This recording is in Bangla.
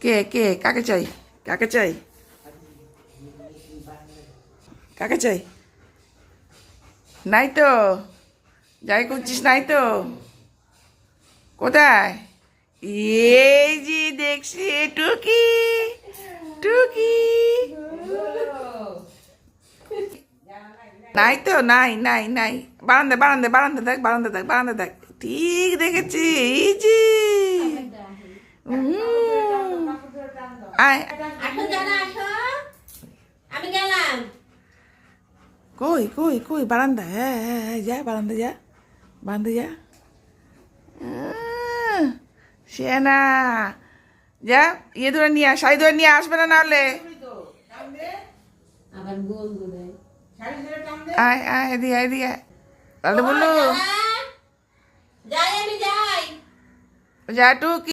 কে কে কাকে চাই? কাকে চাই? কাকে চাই? নাই তো। যাই করছিস নাই তো। কোথায়? এই যে দেখছি টুকি। টুকি নাই তো, নাই নাই নাই। বারান্দা বারান্দা বারান্দা দেখ, বারান্দা দেখ, বারান্দা দেখ। ঠিক দেখেছি, এই যে। আয়। আমি গেলাম। কই কই কই বারান্দা? হ্যাঁ হ্যাঁ হ্যাঁ, যা বারান্দা যা, বারান্দা যা। সেনা যা, ইয়ে ধরে নিয়ে আস, শাড়ি ধরে নিয়ে আসবে না নাহলে। আবার বলবো রে। আয় আয়, এদিকে এদিকে। তাহলে বললো যাই আমি যাই। যা টুকি।